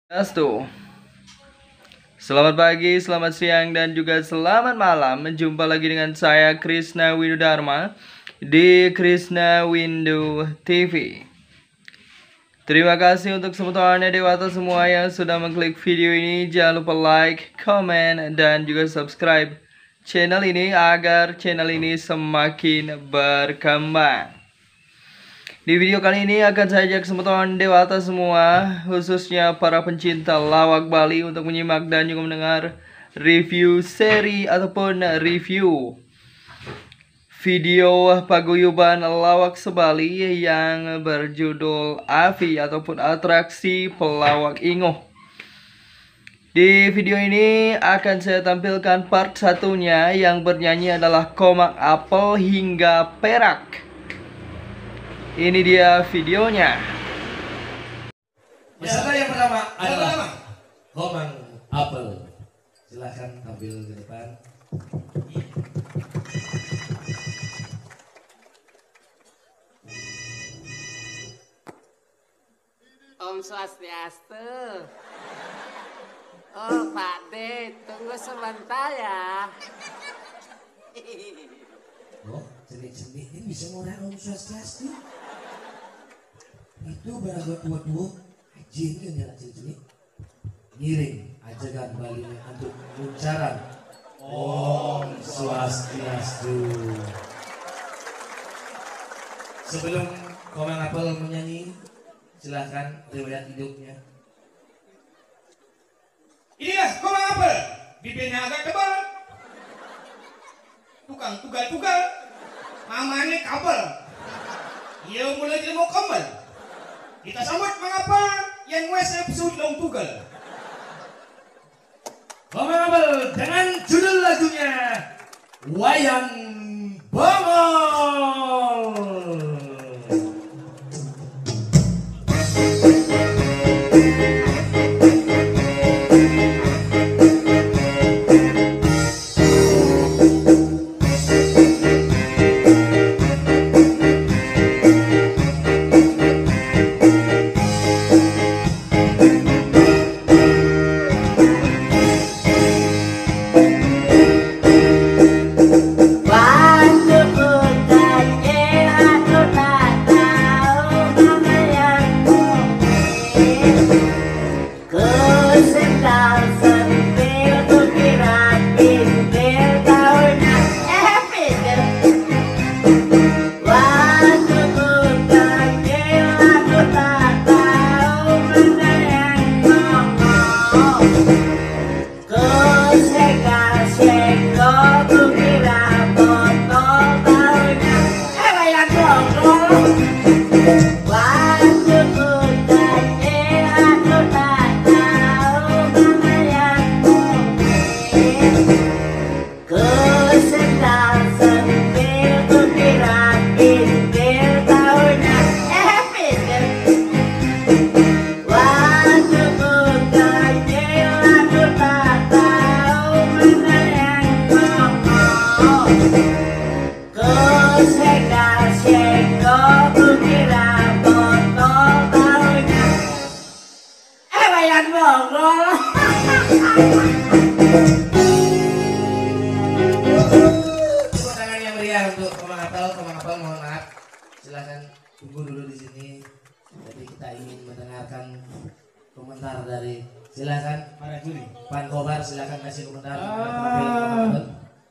Astu. Selamat pagi, selamat siang, dan juga selamat malam. Menjumpa lagi dengan saya Krishna Windu di Krishna Windu TV. Terima kasih untuk semuanya dewata semua yang sudah mengklik video ini. Jangan lupa like, comment, dan juga subscribe channel ini agar channel ini semakin berkembang. Di video kali ini akan saya ajak teman-teman dewata semua, khususnya para pencinta lawak Bali, untuk menyimak dan juga mendengar review seri ataupun review video paguyuban lawak sebali yang berjudul AVI ataupun Atraksi Pelawak Inguh. Di video ini akan saya tampilkan part satunya yang bernyanyi adalah Komang Apel hingga Perak. Ini dia videonya. Peserta yang pertama adalah Komang Apel. Silahkan tampil ke depan. Om Swastiastu. Oh Pak D, tunggu sebentar ya. Oh, cenik-cenik ini bisa ngorek Om Swastiastu. Itu beragat tua-tua, ajin kan ya cenik-cenik. Ngiring ajakan Bali untuk muncaran Om Swastiastu. Sebelum Komang Apel menyanyi, silahkan riwayat hidupnya. Inilah Komang Apel, bibirnya agak tebal, tukang tugal-tugal, mamanya kabel, ia mulai jadi mau kembal. Kita sambut Mang Apel yang wes episode long tugal. Komang Apel dengan judul lagunya Wayang Bongol.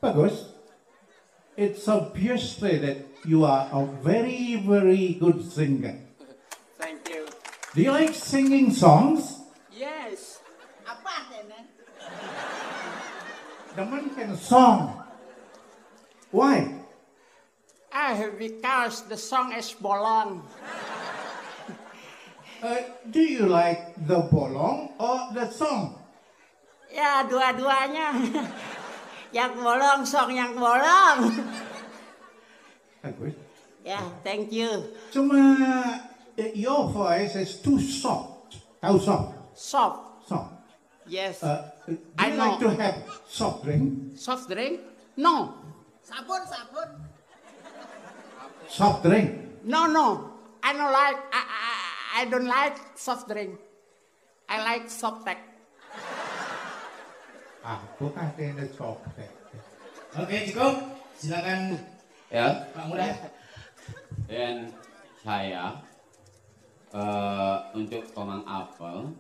Bagus. It's obviously that you are a very, very good singer. Thank you. Do you like singing songs? Yes. Apa Nenek? The man can song. Why? Because the song is bolong. Do you like the bolong or the song? Ya, dua-duanya. Yang bolong, song yang bolong. Bagus. Ya, thank you. Cuma your voice is too soft. How soft? Soft. Soft. Yes. Do I you know. like to have soft drink? Soft drink? No. Sabun. Soft drink. No. I don't like soft drink. I like softtek. Aku katanya copet. Oke, cukup. Silakan Ya, Pak Murad. dan saya untuk Komang Apel,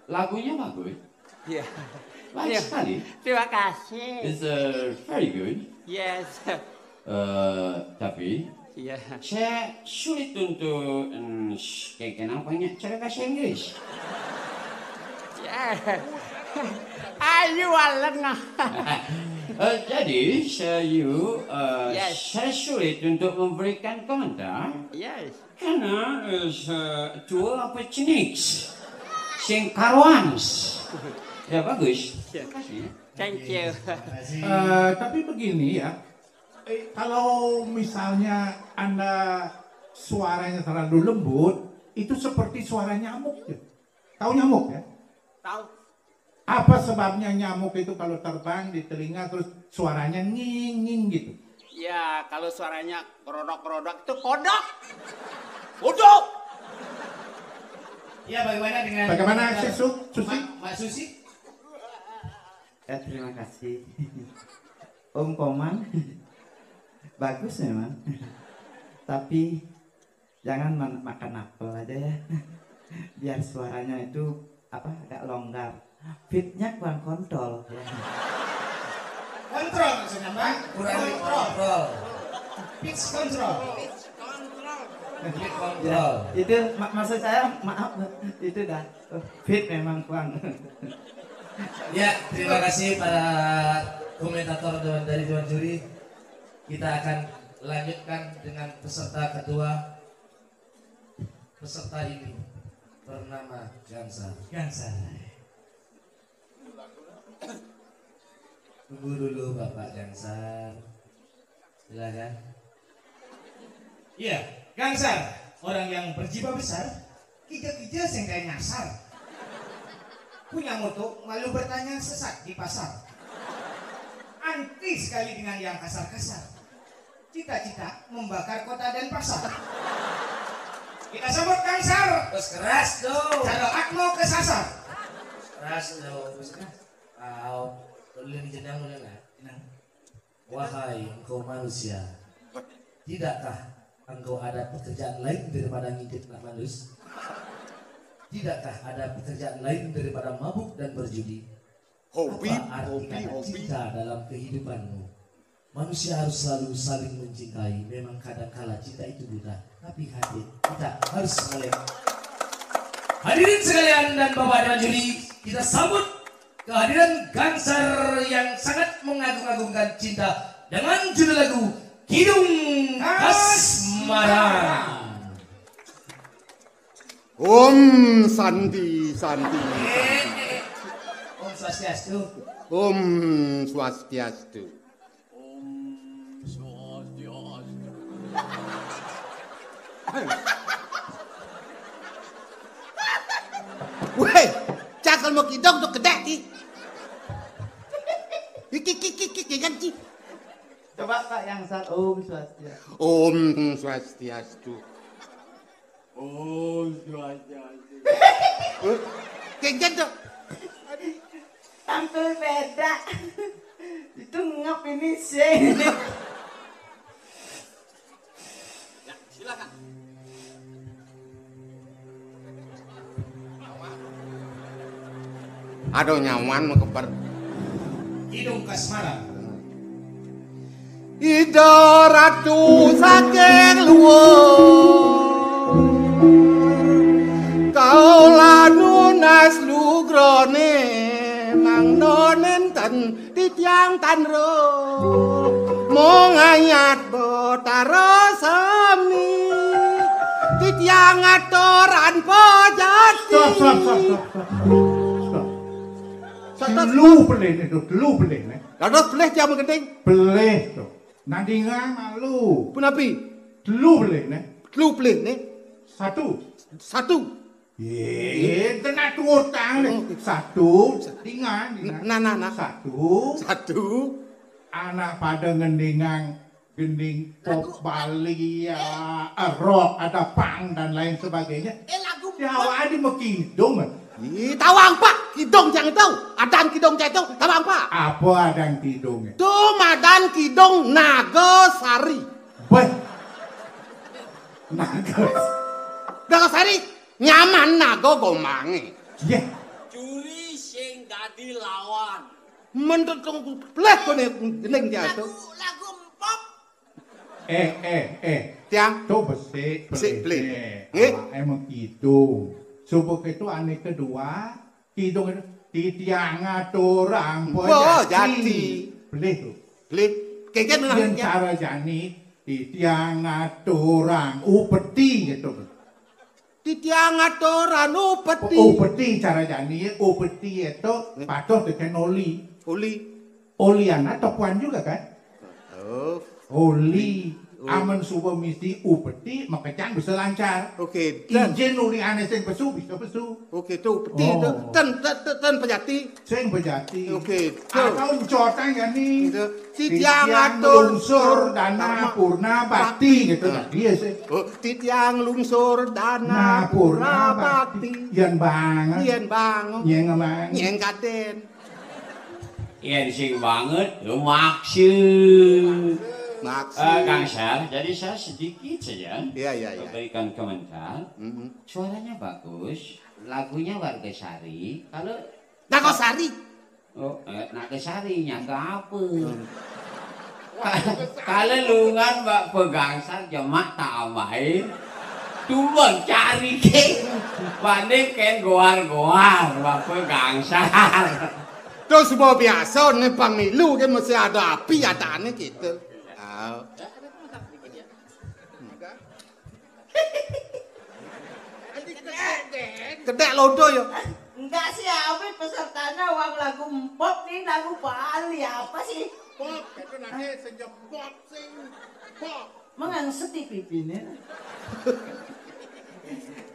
lagunya bagus, Iya. baik Iya. sekali. Terima kasih. It's very good. Yes. Tapi Iya. saya sulit untuk kenapa cara bahasa Inggris. Yeah. Ayo lengah. Jadi saya Yes. saya sulit untuk memberikan komentar Yes. karena itu apa jenis sing karuans. Ya bagus. Terima kasih. Thank you. Tapi begini ya, kalau misalnya Anda suaranya terlalu lembut, itu seperti suara nyamuk ya. Tahu nyamuk ya? Tahu? Apa sebabnya nyamuk itu kalau terbang di telinga terus suaranya nging-nging gitu? Ya, kalau suaranya kerodok-kerodok itu kodok. Kodok. Ya, bagaimana dengan Bagaimana Susi? Mbak Susi? Ya terima kasih Om Komang. Bagus memang. Tapi jangan makan apel aja ya. Biar suaranya itu agak longgar. Fitnya kurang kontrol ya. Kontrol maksudnya, Mbak. Kurang kontrol. Pitch control. Ya, itu maksud saya maaf itu dah fit memang kurang. Ya, terima kasih para komentator dari Dewan Juri. Kita akan lanjutkan dengan peserta kedua. Peserta ini bernama Gansar. Tunggu dulu Bapak Gansar. Silakan. Iya, Gansar, orang yang berjiwa besar, kija-kija sehingga nyasar. Punya moto, malu bertanya sesat di pasar. Anti sekali dengan yang kasar-kasar. Cita-cita membakar kota dan pasar. Kita sambut Gansar. Terus keras dong. Cara Akmo kesasar. Keras dong. Kau boleh dijenang boleh nggak? Wahai engkau manusia, tidakkah engkau ada pekerjaan lain daripada ngintip nak manus? Tidakkah ada pekerjaan lain daripada mabuk dan berjudi? Apa arti kata cinta dalam kehidupanmu? Manusia harus selalu saling mencintai. Memang kadang-kala cinta itu buta, tapi hati kita harus melek. Hadirin sekalian dan Bapak Dewan Juri, kita sambut kehadiran Gansar yang sangat mengagung-agungkan cinta dengan judul lagu Kidung Kasmaran. Om Santi Santi. Om Swastiastu. Om Swastiastu. Weh, cakal mo kidong to kedati. Iki ganti. Coba Pak yang saat Om Swastiastu. Om Swastiastu. Kayak gitu. Tampil beda. Itu ngap ini sih. Aduh nyaman mau kebar. Kidung Kasmaran. Ida ratu saking luwur kaula nunas lugrone mangno nenten titiang tanro mong ayat botaro sami titiang atoran pojati Stop. Lu beli itu, lu beli nih. Lalu boleh jam genting Beli tuh. Nanti nggak malu. punapi Lu beli nih. lu boleh nih Satu. satu Tenang tuh utang nih. Satu. Dingan. nah Satu. Anak pada ngendingan gending pop Bali ya rock ada pang dan lain sebagainya lagu Jawa ada mekidung Ih, tawang pak, kidong jangan tahu. Adan kidong jangan tahu, tawang pak. Apa adang kidongnya? Tuh madan kidong Nagasari. Weh. Nagas. Nagasari nyaman nago gomange. Ye. Juri sing dadi lawan. Mendukung pleh kone gening dia itu. Lagu pop. Tiang. Tuh besik. Besik, beli. Nggih. Emang kidung. Subuk itu aneh kedua, kidung itu titiang aturang Jati. Beli tuh. Beli. Keken Dan nang cara jani titiang aturang upeti gitu. Titiang atoran upeti. Upeti cara jani, upeti itu patuh dengan oli. Olian atau puan juga kan? Oh. Oli. Aman subuh mesti upeti, maka jangan bisa lancar. Oke. Izin uli aneh sing pesu, bisa pesu. Oke, tuh upeti itu. Ten pejati. Sing bejati. Oke. Atau cotan ya nih. Titiang atur lungsur dana purna bakti gitu. Nah, dia sih. Titiang lungsur dana purna bakti. Yen banget. Yen banget. Nyeng emang. Nyeng kaden. Yen sing banget, maksud. Kang Syar, jadi saya sedikit saja memberikan komentar. Suaranya bagus, lagunya Warga Sari. Kalau Nagasari. Oh, Nagasari nyangka apa? Kalau lungan Mbak Pegangsar jemak tambahin. Tumbang cari ke banding ken goar-goar Mbak Pegangsar. Terus semua biasa nih pemilu kan mesti ada api ada aneh gitu. Kedek lodo ya. Enggak sih, apa pesertanya uang lagu pop nih, lagu Bali apa sih? Pop, itu nanti sejak pop sing pop. Mengang sedih pipinya.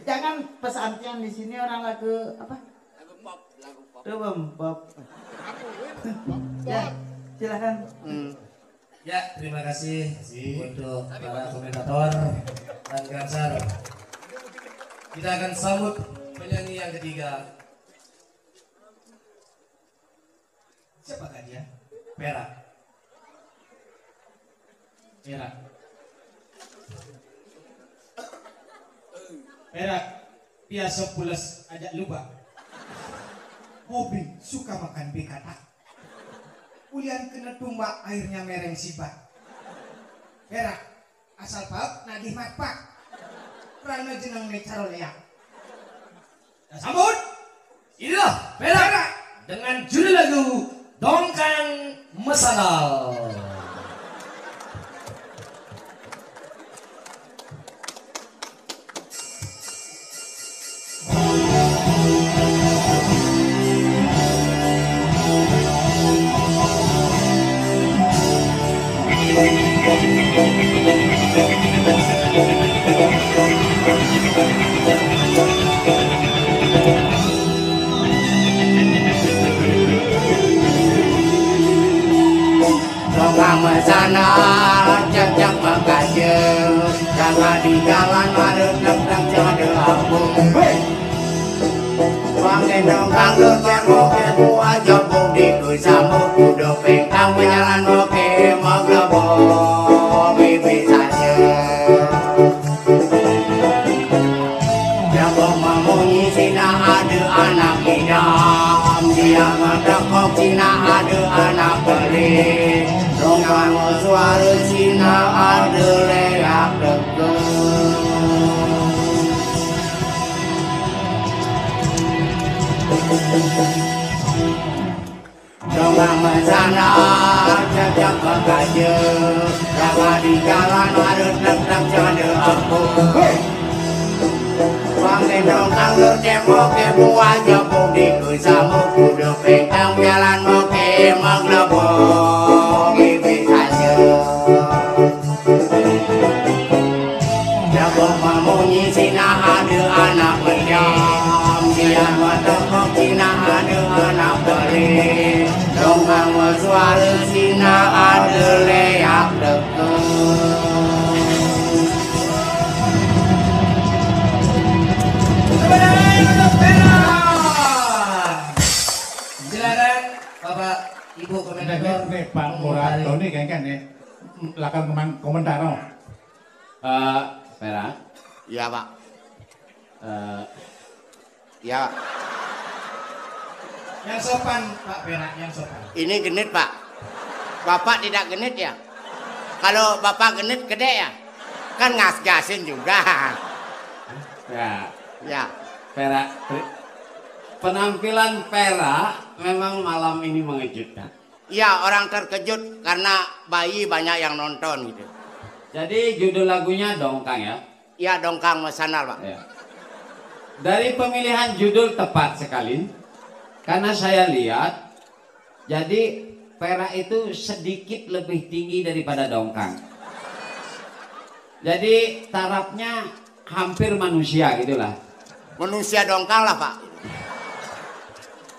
Jangan pesantren di sini orang lagu apa? Lagu pop. Coba pop. Ya, silakan. Ya, terima kasih untuk para komentator dan Gansar. Kita akan sambut penyanyi yang ketiga. Siapakah dia? Perak. Perak, biasa pulas ajak lupa. Hobi suka makan bekata. Ulian kena tumbak airnya mereng sibat. Perak, asal pap nagih makpak. Rana jenang necaro leak. Kita sambut. Inilah Perak dengan judul lagu Dongkang Mesanal. Dongkang mesanal, cak-cak makajeng. Jangan di jalan marut neng-neng jangan dilampung. Wangen dongkang lukir moke buah jambung di kusamuk kudo pengkang menyalan moke maglebong bibi saja. Jambung memunyi sina ada anak idam, dia ngedekok sina ada anak beli. Dongkang suara sina ada leak deket. Dongkang mesanal, cak-cak makajeng. Jangan di jalan marut neng-neng jangan dilampung. Wangen dongkang lukir moke buah jambung di kusamuk kudo pengkang jalan moke maglebong bibi saja. Jambung memunyi sina ada anak pendiam, dia ngedekok sina ada anak beli. Dongkang suara sina ada leak deket. Ibu Nih, komentator. nih Pak Murato nih kan nih. Lakukan komentar no. Perak. Iya, Pak. eh, Ya, Yang sopan Pak Perak, yang sopan. ini genit, Pak. Bapak tidak genit ya? Kalau Bapak genit gede ya? Kan ngas-gasin juga. ya, Ya, Perak. Penampilan Perak memang malam ini mengejutkan. iya orang terkejut karena bayi banyak yang nonton gitu. Jadi judul lagunya Dongkang ya. Iya, dongkang mesanal, Pak. Ya. Dari pemilihan judul tepat sekali, karena saya lihat, jadi Perak itu sedikit lebih tinggi daripada Dongkang. Jadi tarafnya hampir manusia gitulah. Manusia dongkang lah, Pak.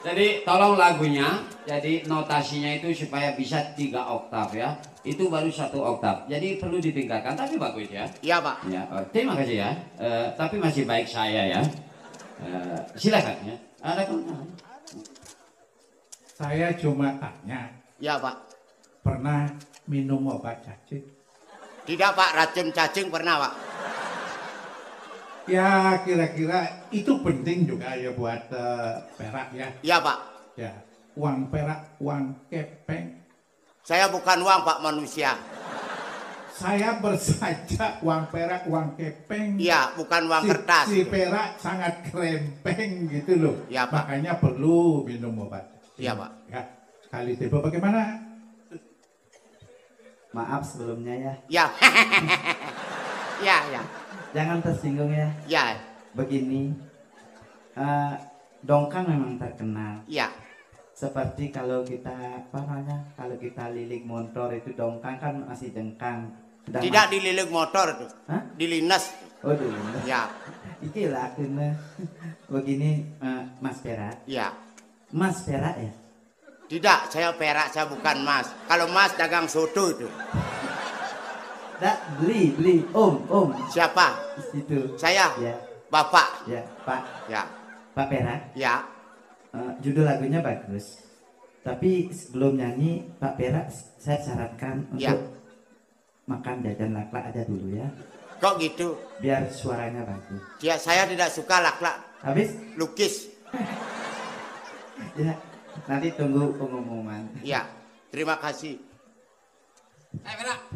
Jadi tolong lagunya, jadi notasinya itu supaya bisa 3 oktav ya. Itu baru 1 oktav. Jadi perlu ditingkatkan, tapi bagus ya. Iya, Pak. Ya, terima kasih ya. Tapi masih baik saya ya. Silakan ya. Ada komentar? Saya cuma tanya, Iya, Pak. pernah minum obat cacing? Tidak, Pak. Racun cacing pernah, Pak. Ya kira-kira itu penting juga ya buat Perak ya. Iya, Pak. Ya, uang perak, uang kepeng. Saya bukan uang, Pak, manusia. Saya bersaja uang perak, uang kepeng. Iya, bukan uang kertas. Si perak sangat krempeng gitu loh. Iya, Pak. Makanya perlu minum obat. Iya, Pak. Ya, kali tiba bagaimana? Maaf sebelumnya ya. Ya. Ya, ya. Jangan tersinggung ya. Ya. Begini, Dongkang memang terkenal. Ya. Seperti kalau kita apa namanya? Kalau kita lilik motor itu Dongkang kan masih dengkang. Tidak dililik motor itu. Hah? Dilinas. Oh dulu. Ya. Iki lah akhirnya. Begini, Mas Perak. Ya. Mas Perak ya. Tidak, saya perak, saya bukan Mas. Kalau Mas dagang soto itu. Beli, Om. Siapa? Itu. Saya. Ya. Bapak. Ya, Pak. Ya. Pak Perak. Ya. Judul lagunya bagus. Tapi sebelum nyanyi, Pak Perak saya sarankan untuk Ya. makan jajan laklak aja dulu ya. Kok gitu? Biar suaranya bagus. Ya, saya tidak suka laklak. Habis? Lukis. Ya, nanti tunggu pengumuman. Ya. Terima kasih. Perak.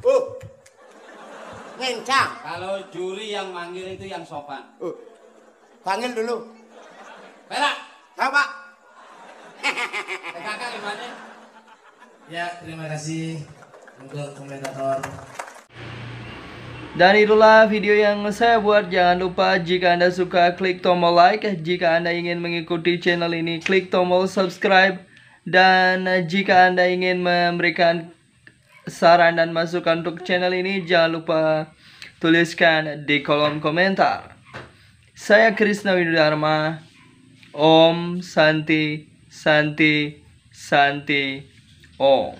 Ngencang. Kalau juri yang manggil itu yang sopan. Panggil dulu. Perak. Apa? Kakak gimana? Ya, terima kasih untuk komentator. Dan itulah video yang saya buat. Jangan lupa jika Anda suka klik tombol like. Jika Anda ingin mengikuti channel ini klik tombol subscribe. Dan jika Anda ingin memberikan saran dan masukan untuk channel ini, jangan lupa tuliskan di kolom komentar. Saya Krishna Winudharma. Om Santi Santi Santi Om.